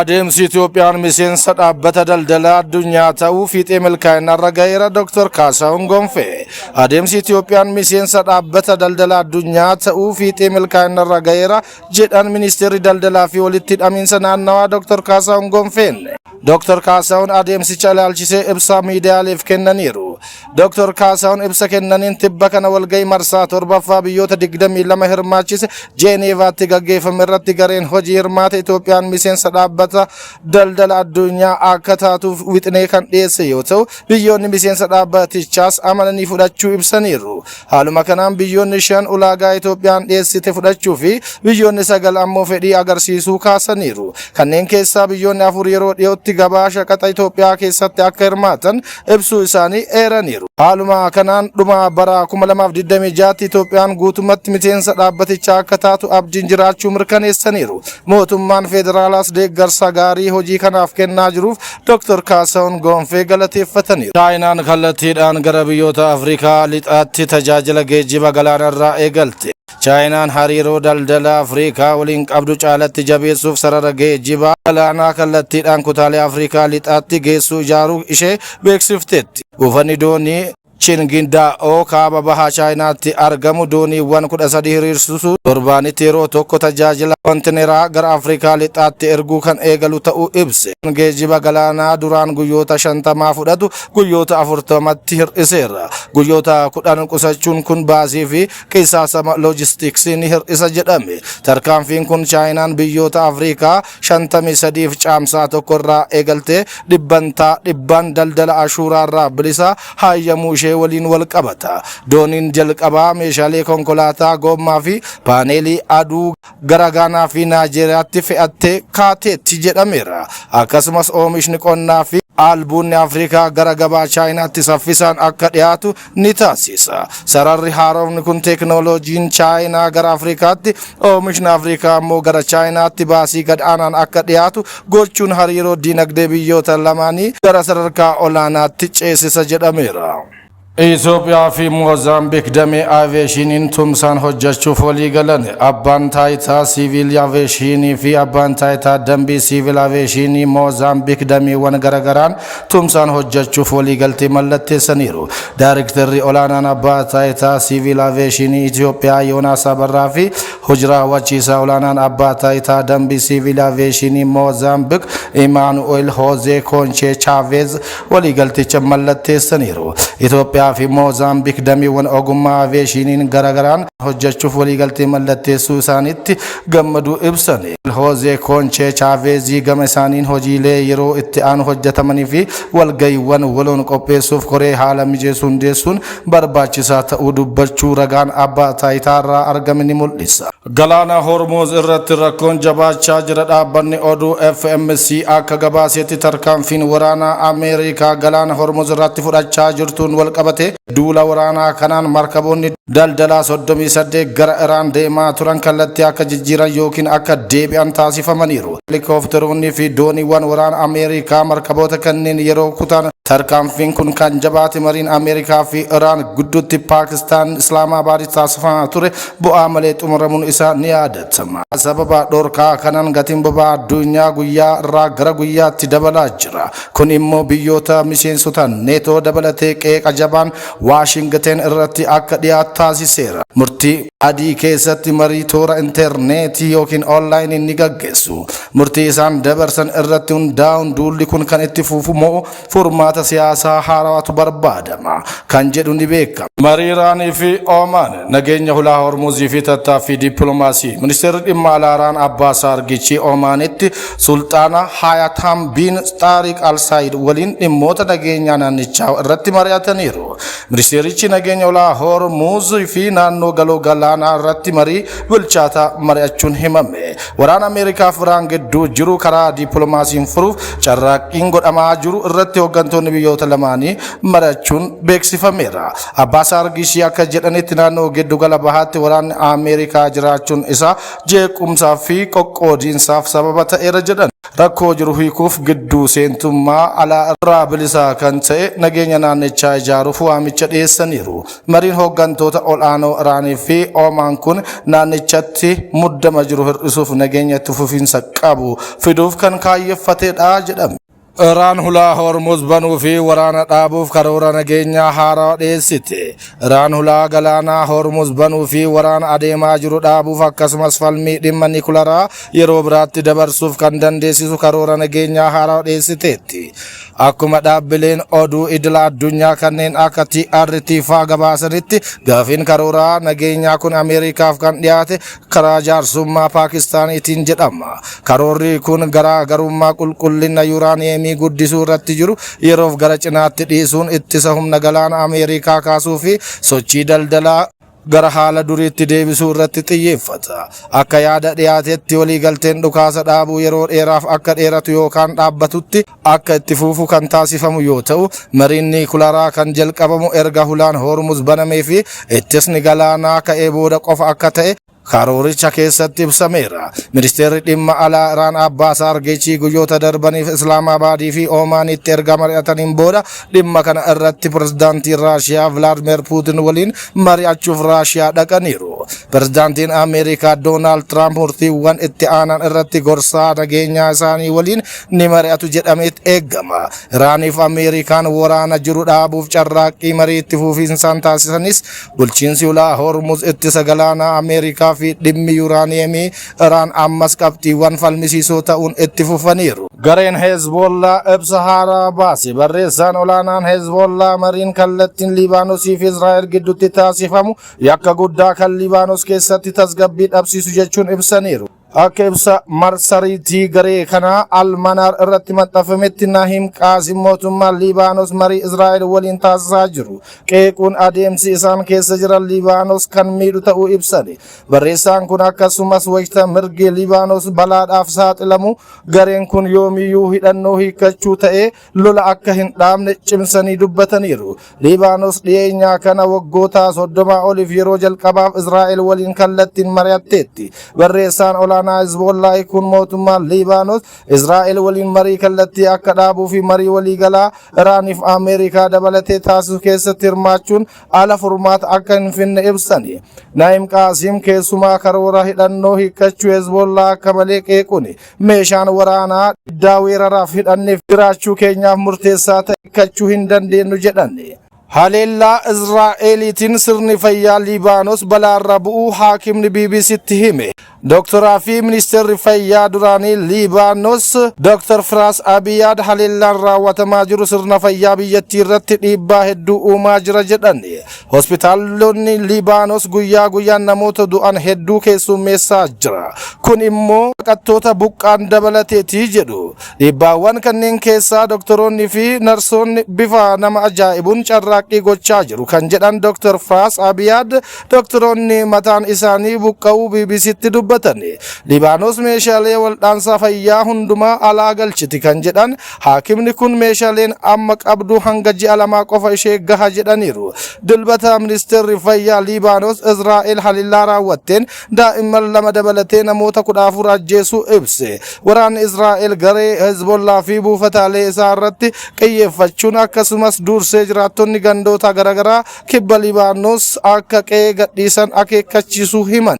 adeemsi Itoophiyaan miseensa dhaabbata daldala addunyaa ta'uu fiixee milkaa'inarra ga'eera Dr. Kaasahuun Gonfee. Adeemsi Itoophiyaan miseensa dhaabbata daldala addunyaa ta'uu fiixee milkaa'inarra ga'eera jedhan ministeerri daldalaa fi walitti hidhamiinsa naannawaa Dr. Kaasahuun Gonfeen. Dr. Kaasahuun adeemsicha ilaalchisee ibsa miidiyaaleef kennaniiru. Dr. Kaasahuun ibsa kennaniin tibba kana walga'ii marsaa torbaffaa biyyoota 22 hirmaachise Jeeneevaatti gaggeeffame irratti gareen hojii hirmaata Itoophiyaan miseensa dhaabbata daldala addunyaa akka taatuuf wixinee kan dhiyeesse yoo ta'u biyyoonni miseensa dhaabbatichaas amananii fudhachuu ibsaniiru. Haaluma kanaan biyyoonni 5 ulaagaa Itoophiyaan dhiyeessite fudhachuu fi biyyoonni 9 ammoo fedhii agarsiisuu kaasaniiru. Kanneen keessaa biyyoonni 4 yeroo dhiyootti gabaa shaqaxa Itoophiyaa keessatti akka hirmaatan ibsuu isaanii eeraniiru. Haaluma kanaan dhuma bara 2026 Itoophiyaan guutummaatti miseensa dhaabbatichaa akka taatu abdiin jiraachuu mirkaneessaniiru. Mootummaan federaalaas deeggarsa gaarii hojii kanaaf kennaa jiruuf Dr. Kaasahuun Gonfee galateeffataniiru. Chaayinaan kallattiidhaan gara biyyoota Afrikaa lixaatti tajaajila geejjiba galaanarraa eegalte. Chaayinaan hariiroo daldala Afrikaa waliin qabdu caalatti jabeessuuf sarara geejjibaa galaanaa kallattiidhaan kutaalee Afrikaa lixaatti geessuu ijaaruu ishee beeksifteetti. Buufanni doonii Chingindaa'oo kaaba bahaa Chaayinaatti argamu dooniiwwan 13 hiriirsuun torbaanitti yeroo tokko tajaajila kontineeraa gara Afrikaa lixaatti erguu kan eegalu ta'uu ibse. Geejjiba galaanaa duraan guyyoota 50 fudhatu guyyoota 40tti hir'iseera. Guyyoota 10 qusachuun kun baasii fi qisaasama loojistiksii ni hir'isa jedhame. Tarkaanfiin kun Chaayinaan biyyoota Afrikaa 53f caamsaa tokko irraa eegaltee dhibbaan daldala ashuuraarraa bilisa hayyamuu ishee waliin wal qabata. Dooniin jalqabaa meeshaalee konkolaataa gommaa fi paaneelii aduu gara Gaanaa fi Naajeeriyaatti fe'attee kaateetti jedhameera. Akkasumas oomishni qonnaa fi albuunni Afrikaa gara gabaa Chaayinaatti saffisaan akka dhiyaatu ni taasisa. Sararri haaromni kun teeknooloojiin Chaayinaa gara Afrikaatti oomishni Afrikaa ammoo gara Chaayinaatti baasii gad aanaan akka dhiyaatu gochuun hariiroo dinagdee biyyoota lamaanii gara sadarkaa olaanaatti ceesisa jedhameera. Itoophiyaa fi Moozaambiik damee aviyeeshiniin tumsaan hojjechuuf walii galan. Abbaan taayitaa siviil aviyeeshinii fi abbaan taayitaa dambii siviil aviyeeshinii Moozaambiik dameewwan garagaraan tumsaan hojjechuuf walii galtee mallatteessaniiru. Daarektarri olaanaan abbaa taayitaa siviil aviyeeshinii Itoophiyaa Yoonaas Abarraa fi hojii raawwachiisaa olaanaan abbaa taayitaa dambii siviil aviyeeshinii Moozaambiik Imaanu'eel Hoozee Koonchee Chaaveez walii galticha mallatteessaniiru. Itoophiyaa fi Moozaambiik dameewwan ogummaa aviyeeshiniin garagaraan hojjechuuf waliigaltee mallatteessuu isaaniitti gammaduu ibsani. Hoozee Koonchee Chaaveezii gama isaaniin hojiilee yeroo itti aanu hojjetamanii fi walga'iiwwan waloon qopheessuuf koree haala mijeessuu hundeessuun barbaachisaa ta'uu dubbachuu ragaan abbaa taayitaarraa argame ni mul'isa. Galaana Hormuuz irratti rakkoon jabaachaa jira. Dhaabbanni oduu FMC akka gabaasetti tarkaanfiin waraanaa Ameerikaa galaana Hormuuz irratti fudhachaa jirtuun wal qabate duula waraanaa kanaan markaboonni daldalaa 38 gara Iraan deemaa turan kallattii akka jijjiiran yookiin akka deebi'an taasifamaniiru. Helikooftoroonni fi dooniiwwan waraana Ameerikaa markaboota kanneen yeroo kutan tarkaanfiin kun kan jabaate mariin Ameerikaa fi Iraan gidduutti Paakistaan Islaamabaaditti taasifamaa ture bu'aa malee xumuramuun isaa ni yaadatama. Sababa dhorkaa kanaan gatiin boba'aa addunyaa guyyaa irraa gara guyyaatti dabalaa jira. Kun immoo biyyoota miseensota neetoo dabalatee qeeqa jabaan Waashingten irratti akka dhiyaatu taasiseera. Murtii adii keessatti marii toora intarneetii yookiin onlaayinii ni gaggeessu. Murtii isaan dabarsan irratti hundaa'uun duulli kun kan itti fufu moo furmaata siyaasaa haarawaatu barbaadama kan jedhu ni beekama. Marii Iraanii fi Oomaan nageenya hulaa Hormuuzii fi tattaaffii dippiloomaasii. Ministeerri dhimma alaa Iraan Abbaas Argichi Oomaanitti Sultaana Hayatam bin Taariq Al-Saayid waliin dhimmoota nageenyaa naannichaa irratti mari'ataniiru. Ministeerichi nageenya hulaa Hormuuzii fi naannoo galoo galaanaa irratti marii bilchaataa mari'achuun himame. Waraana Ameerikaa fi Iraan gidduu jiru karaa dippiloomaasiin furuuf carraaqqiin godhamaa jiru irratti hooggantoonni biyyoota lamaanii mari'achuun beeksifameera. Abbaas Argishi akka jedhanitti naannoo giddugala bahaatti waraanni Ameerikaa jiraachuun isaa jeequmsaa fi qoqqoodiinsaaf sababa ta'eera jedhan. rakkoo jiru hiikuuf gidduu seentummaa alaa irraa bilisaa kan ta'e nageenya naannichaa ijaaruuf waamicha dhiyeessaniiru. Mariin hooggantoota ol'aanoo Iraanii fi Oomaan kun naannichatti muddama jiru hir'isuuf nageenya itti fufiinsa qabu fiduuf kan kaayeffatedha jedhame. Iraan hulaa Hormuz banuu fi waraana dhaabuuf karoora nageenyaa haaraa dhiyeessite. Iraan hulaa galaanaa Hormuz banuu fi waraana adeemaa jiru dhaabuuf akkasumas falmii dhimma niikularaa yeroo biraatti dabarsuuf kan dandeessisu karoora nageenyaa haaraa dhiyeessiteetti. Akkuma dhaabbileen oduu idila addunyaa kanneen akka TRT faa gabaasanitti gaafiin karooraa nageenyaa kun Ameerikaaf kan dhiyaate karaa jaarsummaa Paakistaaniitiin jedhama. Karoorri kun garaagarummaa qulqullina yuuraaniyeemii guddisuu irratti jiru yeroof gara cinaatti dhiisuun ittisa humna galaana Ameerikaa kaasuu fi sochii daldalaa gara haala duriitti deebisuu irratti xiyyeeffata. Akka yaada dhiyaatetti waliigalteen dhukaasa dhaabuu yeroo dheeraaf akka dheeratu yookaan dhaabbatutti akka itti fufu kan taasifamu yoo ta'u, mariin niikularaa kan jalqabamu erga hulaan Hormuz banamee fi ittisni galaanaa ka'ee booda qofa akka ta'e karooricha keessatti ibsameera. Ministeerri dhimma alaa Iraan Abbaas Argeechii guyyoota darbaniif Islaamabaadii fi Oomaanitti erga mari'ataniin booda dhimma kana irratti pirezidaantii Raashiyaa Vladimir Puutin waliin mari'achuuf Raashiyaa dhaqaniiru. Pirezidaantiin Ameerikaa Doonaald Tiraamp murtiiwwan itti aanan irratti gorsaa nageenyaa isaanii waliin ni mari'atu jedhamee eegama. Iraaniif Ameerikaan waraana jiru dhaabuuf carraaqqii marii itti fufiinsaan taasisanis bulchiinsi hulaa Hormuz ittisa galaanaa Ameerikaa fi dhimmi yuuraaniyeemii Iraan ammas qabxiiwwan falmisiisoo ta'uun itti fufaniiru. Gareen Hezbollaa ibsa haaraa baase. Barreessaan olaanaan Hezbollaa mariin kallattiin Liibaanosii fi Israa'el gidduutti taasifamu yakka guddaa kan Liibaanos keessatti tasgabbii dhabsiisu jechuun ibsaniiru. Akka ibsa marsariitii garee kanaa Almanaar irratti maxxanfametti Nahiim Qaasim mootummaan Liibaanos marii Israa'el waliin taasisaa jiru qeequun adeemsi isaan keessa jiran Liibaanos kan miidhu ta'uu ibsani. Barreessaan kun akkasumas wayita mirgi Liibaanos balaadhaaf saaxilamu gareen kun yoomiyyuu hidhannoo hiikkachuu ta'ee lola akka hin dhaabne cimsanii dubbataniiru. Liibaanos dhiyeenyaa kana waggoota 30 oliif yeroo jalqabaaf Israa'el waliin kallattiin mari'atteetti. Barreessaan Hezbollah kun mootummaan Liibaanos Israa'el waliin marii kallattii akka dhaabuu fi marii waliigalaa Iraaniif Ameerikaa dabalatee taasisu keessatti hirmaachuun ala furmaata akka hin finne ibsani. Nahiim Qaasim keessumaa karoora hidhannoo hiikkachuu Hezbollah akka malee qeequun meeshaan waraanaa iddaa weeraraaf hidhanneef jiraachuu keenyaaf murteessaa ta'e hiikkachuu hin dandeenyu jedhani. Haleellaa Israa'eliitiin sirni fayyaa Liibaanos balaarra bu'uu haakimni BBC'tti hime. Dooktaraa fi ministeerri fayyaa duraanii Liibaanos Dooktar Firaas Abiyaad haleellaan raawwatamaa jiru sirna fayyaa biyyattii irratti dhiibbaa hedduu uumaa jira jedhan. Hospitaalonni Liibaanos guyyaa guyyaan namoota du'an hedduu keessummeessaa jira. Kun immoo baqattoota buqqaan dabalateetii jedhu. Dhiibbaawwan kanneen keessaa doktoroonni fi narsoonni bifa nama ajaa'ibuun carraaqqii gochaa jiru kan jedhan Dooktar Firaas Abiyaad doktoroonni mataan isaanii buqqa'uu BBC'tti dubbatan. Liibaanos meeshaalee waldhaansaa fayyaa hundumaa alaa galchiti kan jedhan haakimni kun meeshaaleen amma qabdu hanga ji'a lamaa qofa ishee gaha jedhaniiru. Dilbata ministeerri fayyaa Liibaanos Israa'el haleellaa raawwatteen daa'imman 2 dabalatee namoota 14 ajjeesuu ibse. Waraanni Israa'el garee Hezbollah fi buufataalee isaa irratti xiyyeeffachuun akkasumas dursee jiraattonni gandoota garaagaraa kibba Liibaanos akka qe'ee gadhiisan akeekkachiisuu himan.